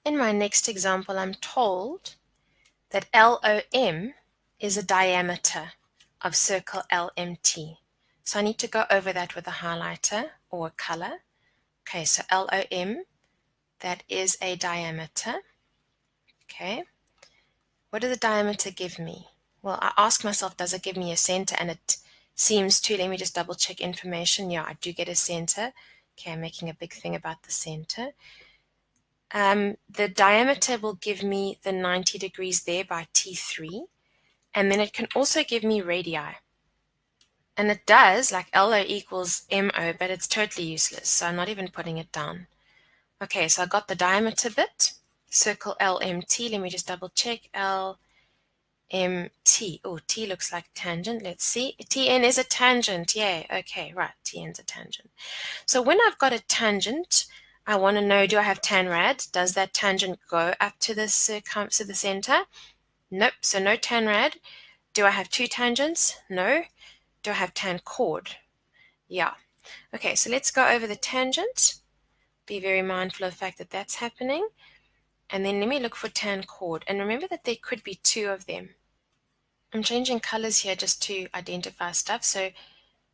In my next example, I'm told that LOM is a diameter of circle LMT. So I need to go over that with a highlighter or a color. Okay, so LOM, that is a diameter. Okay, what does the diameter give me? Well, I ask myself, does it give me a center? And it seems to. Let me just double check information. Yeah, I do get a center. Okay, I'm making a big thing about the center. The diameter will give me the 90 degrees there by T3. And then it can also give me radii. And it does, like LO equals MO, but it's totally useless. So I'm not even putting it down. Okay, so I got the diameter bit. Circle LMT. Let me just double check. LMT. Oh, T looks like tangent. Let's see. TN is a tangent. Yay. Okay, right. TN's a tangent. So when I've got a tangent, I want to know, do I have tan rad? Does that tangent go up to the center? Nope. So no tan rad. Do I have two tangents? No. Do I have tan chord? Yeah. Okay, so let's go over the tangent. Be very mindful of the fact that that's happening. And then let me look for tan chord. And remember that there could be two of them. I'm changing colors here just to identify stuff. So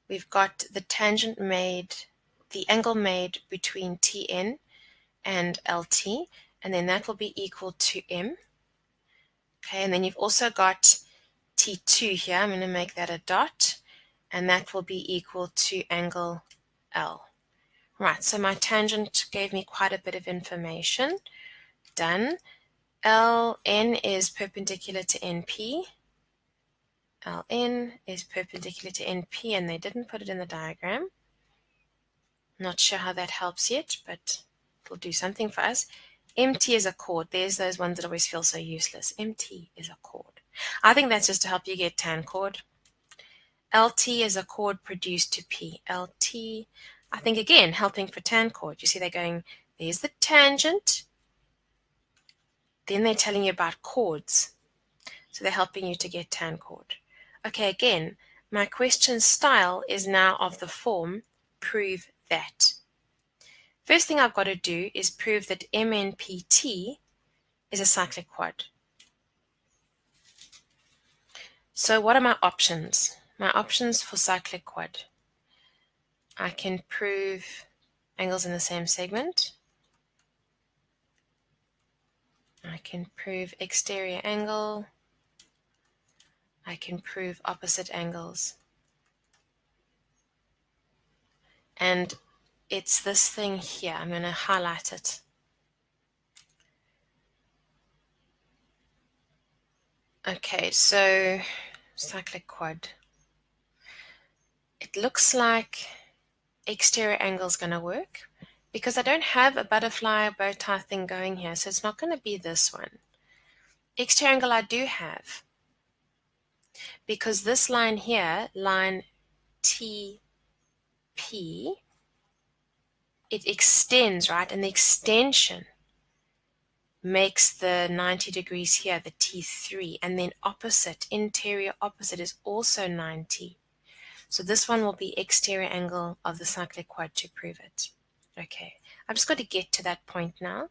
we've got the tangent made, the angle made between TN and LT, and then that will be equal to M. Okay, and then you've also got T2 here. I'm going to make that a dot, and that will be equal to angle L. Right, so my tangent gave me quite a bit of information. Done. LN is perpendicular to NP. LN is perpendicular to NP, and they didn't put it in the diagram. Not sure how that helps yet, but it'll do something for us. MT is a chord. There's those ones that always feel so useless. MT is a chord. I think that's just to help you get tan chord. LT is a chord produced to P. LT, I think again, helping for tan chord. You see they're going, there's the tangent. Then they're telling you about chords. So they're helping you to get tan chord. Okay, again, my question style is now of the form, prove that. First thing I've got to do is prove that MNPT is a cyclic quad. So what are my options? My options for cyclic quad. I can prove angles in the same segment. I can prove exterior angle. I can prove opposite angles. And it's this thing here. I'm going to highlight it. Okay, so cyclic quad. It looks like exterior angle is going to work because I don't have a butterfly bow tie thing going here, so it's not going to be this one. Exterior angle I do have because this line here, line TP, it extends, right? And the extension makes the 90 degrees here, the T3, and then opposite, interior opposite is also 90. So this one will be exterior angle of the cyclic quad to prove it. Okay, I've just got to get to that point now.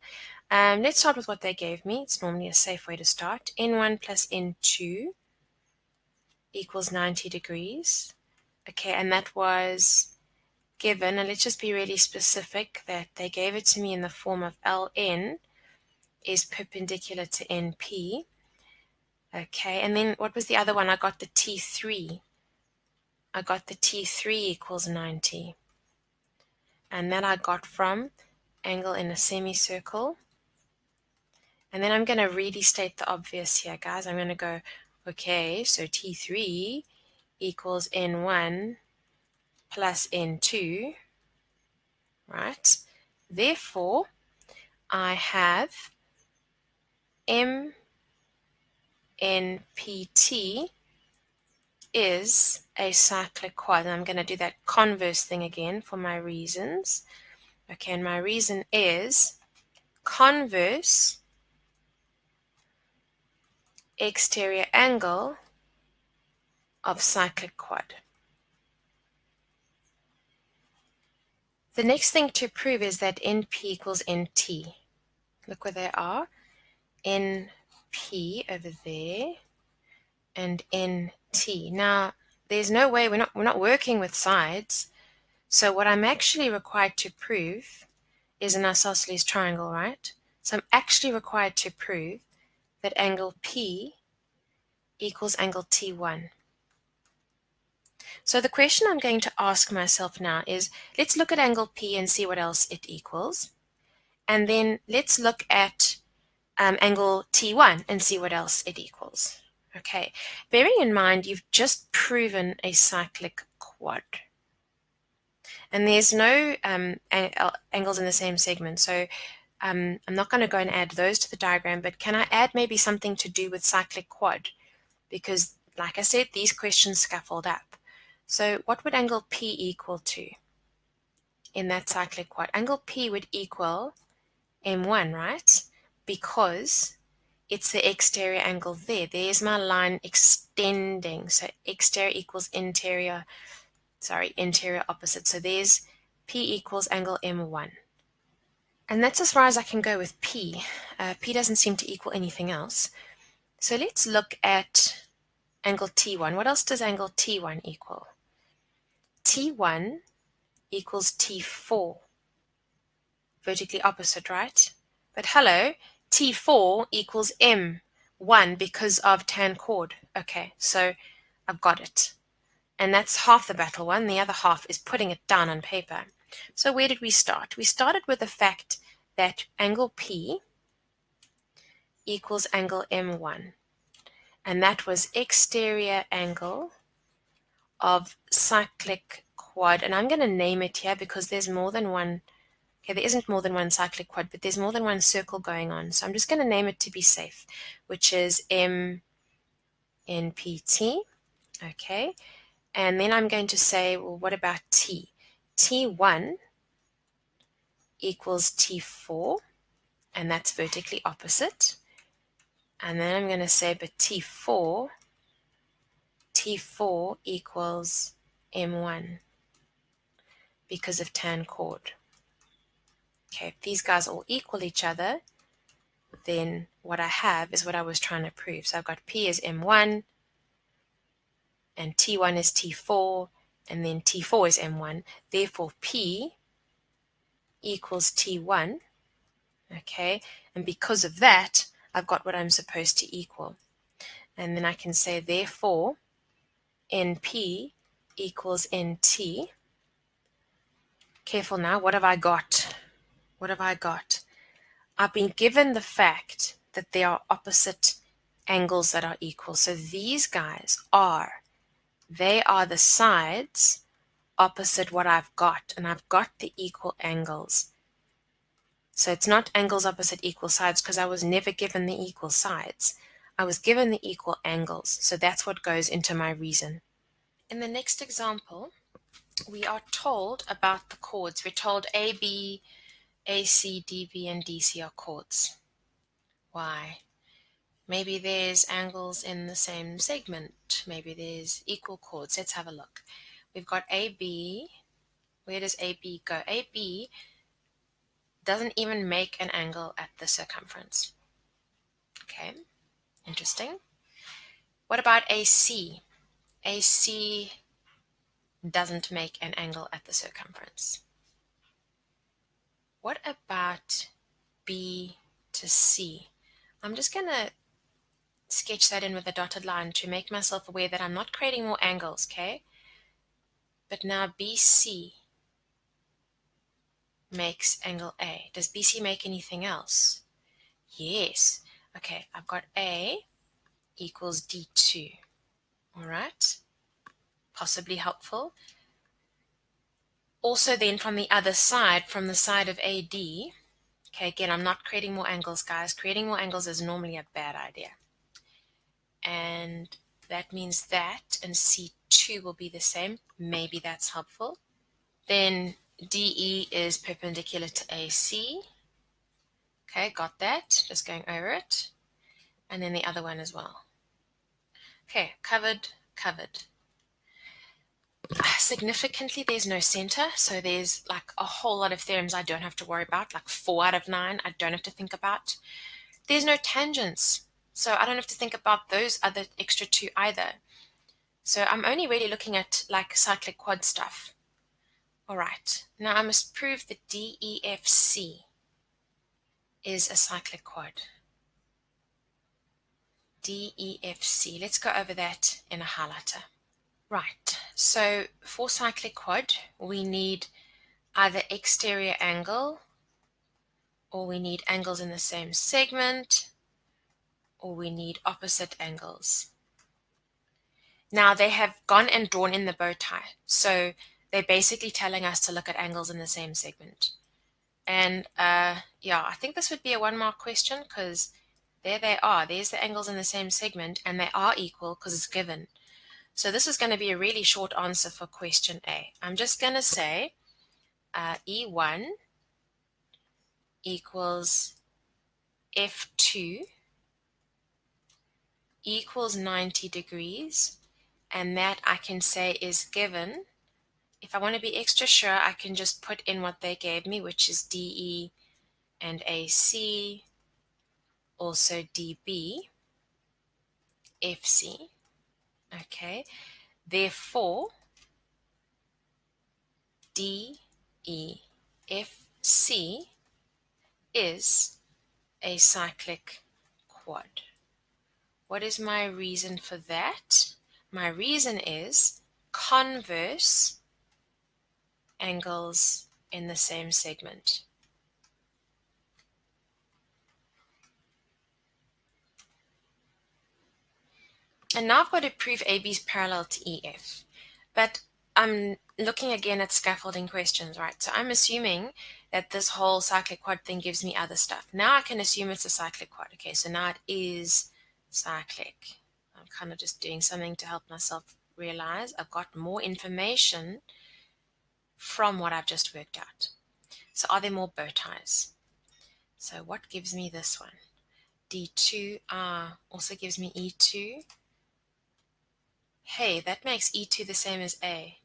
Let's start with what they gave me. It's normally a safe way to start. N1 plus N2 equals 90 degrees. Okay, and that was given, and let's just be really specific that they gave it to me in the form of Ln is perpendicular to NP. Okay, and then what was the other one? I got the T3. I got the T3 equals 90. And that I got from angle in a semicircle. And then I'm going to really state the obvious here, guys. I'm going to go, okay, so T3 equals N1 plus N2, right? Therefore, I have MNPT is a cyclic quad. And I'm going to do that converse thing again for my reasons. Okay, and my reason is converse exterior angle of cyclic quad. The next thing to prove is that NP equals NT. Look where they are. NP over there and NT. Now, there's no way we're not working with sides. So what I'm actually required to prove is an isosceles triangle, right? So I'm actually required to prove that angle P equals angle T1. So the question I'm going to ask myself now is, let's look at angle P and see what else it equals. And then let's look at angle T1 and see what else it equals. Okay, bearing in mind you've just proven a cyclic quad. And there's no angles in the same segment, so I'm not going to go and add those to the diagram, but can I add maybe something to do with cyclic quad? Because, like I said, these questions scaffold up. So what would angle P equal to in that cyclic quad? Angle P would equal M1, right? Because it's the exterior angle there. There's my line extending. So exterior equals interior, interior opposite. So there's P equals angle M1. And that's as far as I can go with P. P doesn't seem to equal anything else. So let's look at angle T1. What else does angle T1 equal? T1 equals T4. Vertically opposite, right? But hello, T4 equals M1 because of tan chord. Okay, so I've got it. And that's half the battle won. The other half is putting it down on paper. So where did we start? We started with the fact that angle P equals angle M1. And that was exterior angle of cyclic quad. And I'm going to name it here because there's more than one. Okay, there isn't more than one cyclic quad, but there's more than one circle going on. So I'm just going to name it to be safe, which is MNPT. Okay, and then I'm going to say, well, what about T? T1 equals T4, and that's vertically opposite. And then I'm going to say, but T4 equals M1 because of tan chord. Okay, if these guys all equal each other, then what I have is what I was trying to prove. So I've got P is M1, and T1 is T4, and then T4 is M1. Therefore, P equals T1. Okay, and because of that, I've got what I'm supposed to equal. And then I can say, therefore, NP equals NT. Careful now, what have I got? What have I got? I've been given the fact that there are opposite angles that are equal. So these guys they are the sides opposite what I've got, and I've got the equal angles. So it's not angles opposite equal sides because I was never given the equal sides. I was given the equal angles, so that's what goes into my reason. In the next example, we are told about the chords. We're told AB, AC, DB, and DC are chords. Why? Maybe there's angles in the same segment. Maybe there's equal chords. Let's have a look. We've got AB. Where does AB go? AB doesn't even make an angle at the circumference. Okay, interesting. What about AC? AC doesn't make an angle at the circumference. What about B to C? I'm just going to sketch that in with a dotted line to make myself aware that I'm not creating more angles, okay? But now BC makes angle A. Does BC make anything else? Yes. Okay, I've got A equals D2. All right, possibly helpful. Also then from the other side, from the side of AD, okay, again, I'm not creating more angles, guys. Creating more angles is normally a bad idea. And that means that and C2 will be the same. Maybe that's helpful. Then DE is perpendicular to AC. Okay, got that. Just going over it. And then the other one as well. Okay, covered. Significantly, there's no center, so there's like a whole lot of theorems I don't have to worry about, like 4 out of 9 I don't have to think about. There's no tangents, so I don't have to think about those other extra 2 either. So I'm only really looking at like cyclic quad stuff. All right, now I must prove that DEFC is a cyclic quad. DEFC, let's go over that in a highlighter. Right, so for cyclic quad, we need either exterior angle, or we need angles in the same segment, or we need opposite angles. Now they have gone and drawn in the bow tie, so they're basically telling us to look at angles in the same segment. And yeah, I think this would be a 1 mark question because there they are. There's the angles in the same segment, and they are equal because it's given. So this is going to be a really short answer for question A. I'm just going to say E1 equals F2 equals 90 degrees, and that I can say is given. If I want to be extra sure, I can just put in what they gave me, which is DE and AC, also DB, FC. Okay, therefore, DEFC is a cyclic quad. What is my reason for that? My reason is converse angles in the same segment. And now I've got to prove AB is parallel to EF. But I'm looking again at scaffolding questions, right? So I'm assuming that this whole cyclic quad thing gives me other stuff. Now I can assume it's a cyclic quad. Okay, so now it is cyclic. I'm kind of just doing something to help myself realize I've got more information from what I've just worked out. So are there more bow ties? So what gives me this one? D2R also gives me E2. Hey, that makes E2 the same as A.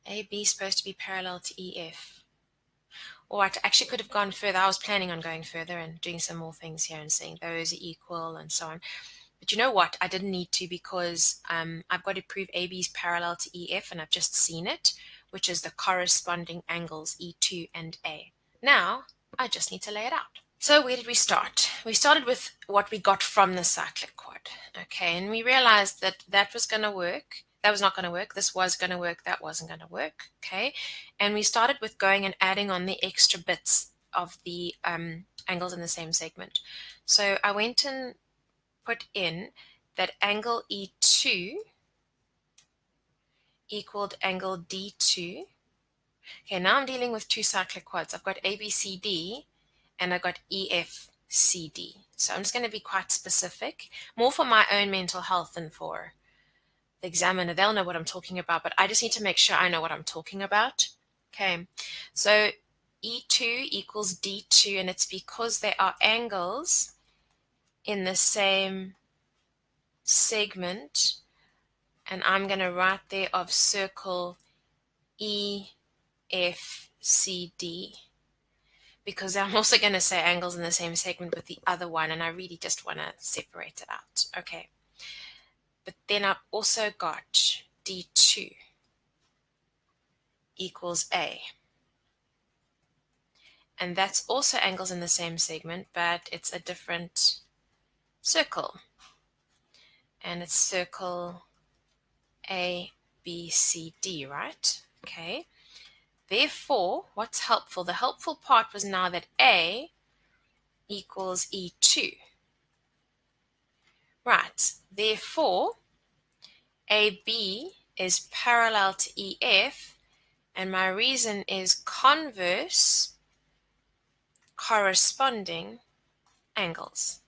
AB is supposed to be parallel to EF. Or I actually could have gone further. I was planning on going further and doing some more things here and saying those are equal and so on. But you know what? I didn't need to because I've got to prove AB is parallel to EF, and I've just seen it, which is the corresponding angles E2 and A. Now, I just need to lay it out. So where did we start? We started with what we got from the cyclic quad. Okay, and we realized that that was going to work. That was not going to work. This was going to work. That wasn't going to work. Okay, and we started with going and adding on the extra bits of the angles in the same segment. So I went and put in that angle E2 equaled angle D2. Okay, now I'm dealing with 2 cyclic quads. I've got ABCD and I've got EFCD. So I'm just going to be quite specific, more for my own mental health than for the examiner. They'll know what I'm talking about, but I just need to make sure I know what I'm talking about. Okay, so E2 equals D2, and it's because they are angles in the same segment, and I'm going to write there of circle EFCD, because I'm also going to say angles in the same segment with the other one, and I really just want to separate it out. Okay. But then I've also got D2 equals A. And that's also angles in the same segment, but it's a different circle. And it's circle A, B, C, D, right? Okay. Therefore, what's helpful? The helpful part was now that A equals E2. Right. Therefore, AB is parallel to EF, and my reason is converse corresponding angles.